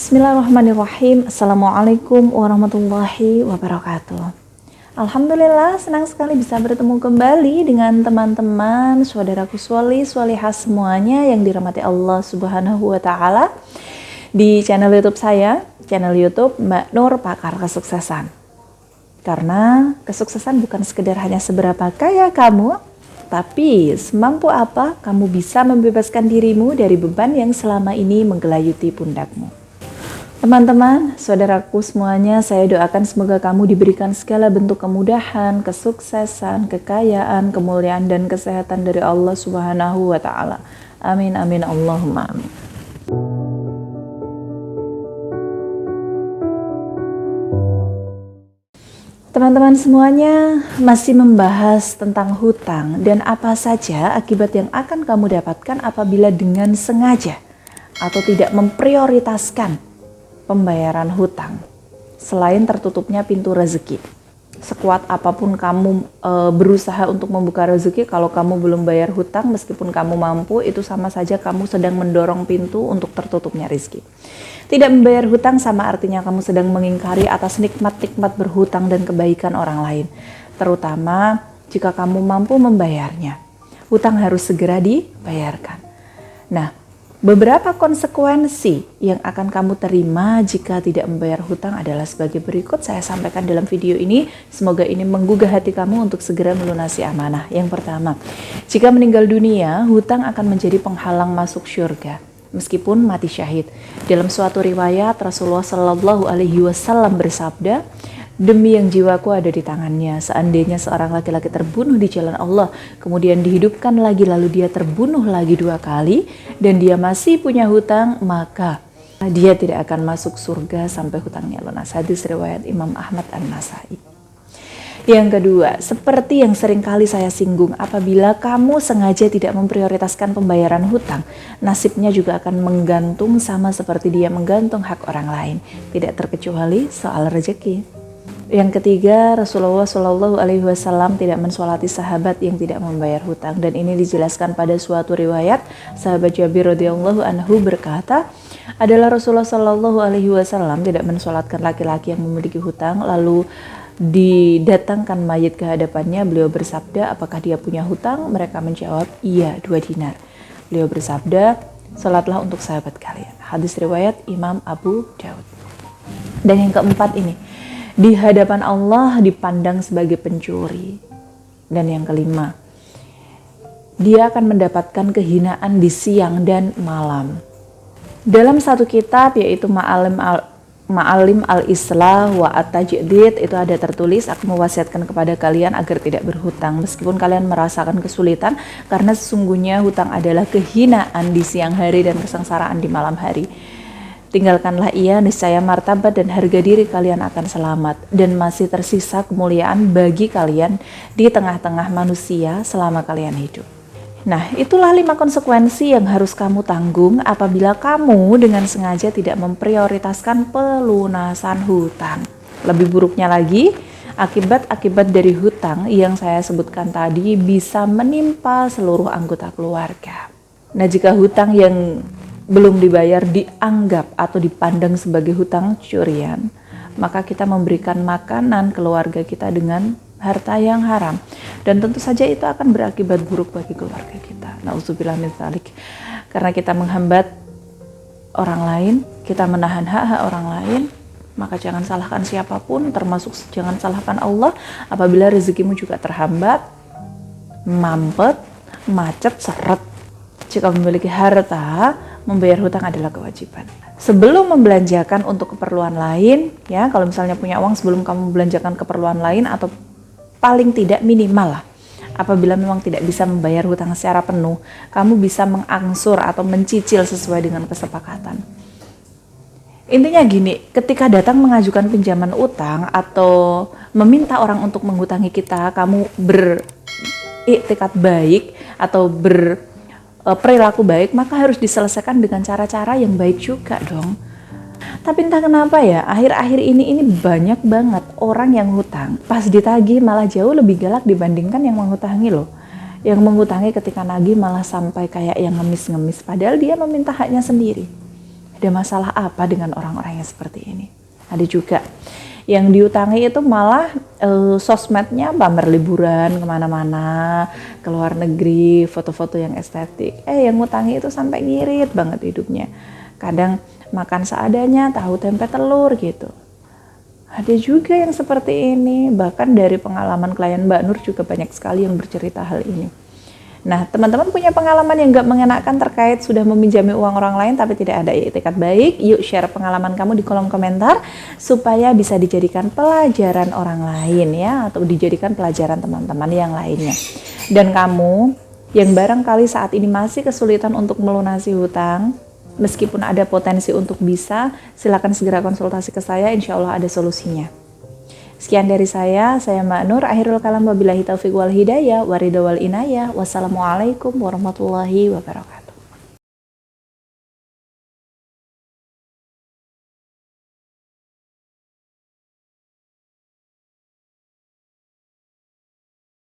Bismillahirrahmanirrahim. Assalamualaikum warahmatullahi wabarakatuh. Alhamdulillah, senang sekali bisa bertemu kembali dengan teman-teman, saudaraku swalihah semuanya yang dirahmati Allah Subhanahu wa Ta'ala, di channel YouTube saya, channel YouTube Mbak Nur Pakar Kesuksesan. Karena kesuksesan bukan sekedar hanya seberapa kaya kamu, tapi semampu apa kamu bisa membebaskan dirimu dari beban yang selama ini menggelayuti pundakmu. Teman-teman, saudaraku semuanya, saya doakan semoga kamu diberikan segala bentuk kemudahan, kesuksesan, kekayaan, kemuliaan, dan kesehatan dari Allah Subhanahu wa Ta'ala. Amin, amin, Allahumma amin. Teman-teman semuanya, masih membahas tentang hutang dan apa saja akibat yang akan kamu dapatkan apabila dengan sengaja atau tidak memprioritaskan pembayaran hutang. Selain tertutupnya pintu rezeki, sekuat apapun kamu berusaha untuk membuka rezeki, kalau kamu belum bayar hutang meskipun kamu mampu, itu sama saja kamu sedang mendorong pintu untuk tertutupnya rezeki. Tidak membayar hutang sama artinya kamu sedang mengingkari atas nikmat-nikmat berhutang dan kebaikan orang lain, terutama jika kamu mampu membayarnya. Hutang harus segera dibayarkan. Nah, beberapa konsekuensi yang akan kamu terima jika tidak membayar hutang adalah sebagai berikut. Saya sampaikan dalam video ini. Semoga ini menggugah hati kamu untuk segera melunasi amanah. Yang pertama, jika meninggal dunia, hutang akan menjadi penghalang masuk syurga, meskipun mati syahid. Dalam suatu riwayat, Rasulullah Shallallahu Alaihi Wasallam bersabda, "Demi yang jiwaku ada di tangannya, seandainya seorang laki-laki terbunuh di jalan Allah, kemudian dihidupkan lagi lalu dia terbunuh lagi 2 kali, dan dia masih punya hutang, maka dia tidak akan masuk surga sampai hutangnya lunas." Hadis riwayat Imam Ahmad An-Nasai. Yang kedua, seperti yang sering kali saya singgung, apabila kamu sengaja tidak memprioritaskan pembayaran hutang, nasibnya juga akan menggantung sama seperti dia menggantung hak orang lain, tidak terkecuali soal rezeki. Yang ketiga, Rasulullah Shallallahu Alaihi Wasallam tidak mensolati sahabat yang tidak membayar hutang, dan ini dijelaskan pada suatu riwayat. Sahabat Jabir radhiyallahu anhu berkata, adalah Rasulullah Shallallahu Alaihi Wasallam tidak mensolatkan laki-laki yang memiliki hutang, lalu didatangkan mayit ke hadapannya. Beliau bersabda, apakah dia punya hutang? Mereka menjawab, iya, 2 dinar. Beliau bersabda, salatlah untuk sahabat kalian. Hadis riwayat Imam Abu Daud. Dan yang keempat ini, di hadapan Allah dipandang sebagai pencuri. Dan yang kelima, dia akan mendapatkan kehinaan di siang dan malam. Dalam satu kitab yaitu Ma'alim al-Islah wa at-Tajdid, itu ada tertulis, aku mewasiatkan kepada kalian agar tidak berhutang meskipun kalian merasakan kesulitan, karena sesungguhnya hutang adalah kehinaan di siang hari dan kesengsaraan di malam hari. Tinggalkanlah ia, niscaya martabat dan harga diri kalian akan selamat, dan masih tersisa kemuliaan bagi kalian di tengah-tengah manusia selama kalian hidup. Nah, itulah 5 konsekuensi yang harus kamu tanggung apabila kamu dengan sengaja tidak memprioritaskan pelunasan hutang. Lebih buruknya lagi, akibat-akibat dari hutang yang saya sebutkan tadi bisa menimpa seluruh anggota keluarga. Nah, jika hutang yang belum dibayar dianggap atau dipandang sebagai hutang curian, maka kita memberikan makanan keluarga kita dengan harta yang haram, dan tentu saja itu akan berakibat buruk bagi keluarga kita. Nauzubillah min dzalik. Karena kita menghambat orang lain, kita menahan hak-hak orang lain, maka jangan salahkan siapapun, termasuk jangan salahkan Allah apabila rezekimu juga terhambat, mampet, macet, seret. Jika memiliki harta, membayar hutang adalah kewajiban. Sebelum membelanjakan untuk keperluan lain, ya, kalau misalnya punya uang, sebelum kamu membelanjakan keperluan lain, atau paling tidak minimal lah, apabila memang tidak bisa membayar hutang secara penuh, kamu bisa mengangsur atau mencicil sesuai dengan kesepakatan. Intinya gini, ketika datang mengajukan pinjaman utang atau meminta orang untuk menghutangi kita, kamu beriktikad baik atau perilaku baik, maka harus diselesaikan dengan cara-cara yang baik juga dong. Tapi entah kenapa ya, akhir-akhir ini banyak banget orang yang hutang, pas ditagih malah jauh lebih galak dibandingkan yang menghutangi loh. Yang menghutangi ketika nagih malah sampai kayak yang ngemis-ngemis, padahal dia meminta haknya sendiri. Ada masalah apa dengan orang-orang yang seperti ini? Ada juga yang diutangi itu malah sosmednya pamer liburan kemana-mana, ke luar negeri, foto-foto yang estetik. Yang ngutangi itu sampai ngirit banget hidupnya. Kadang makan seadanya, tahu tempe telur gitu. Ada juga yang seperti ini, bahkan dari pengalaman klien Mbak Nur juga banyak sekali yang bercerita hal ini. Nah, teman-teman punya pengalaman yang gak mengenakan terkait sudah meminjami uang orang lain tapi tidak ada itikat baik? Yuk share pengalaman kamu di kolom komentar supaya bisa dijadikan pelajaran orang lain ya, atau dijadikan pelajaran teman-teman yang lainnya. Dan kamu yang barangkali saat ini masih kesulitan untuk melunasi hutang, meskipun ada potensi untuk bisa, silakan segera konsultasi ke saya, insya Allah ada solusinya. Sekian dari saya Mbak Nur. Akhirul kalam, wabillahi taufiq wal hidayah, waridha wal inayah. Wassalamualaikum warahmatullahi wabarakatuh.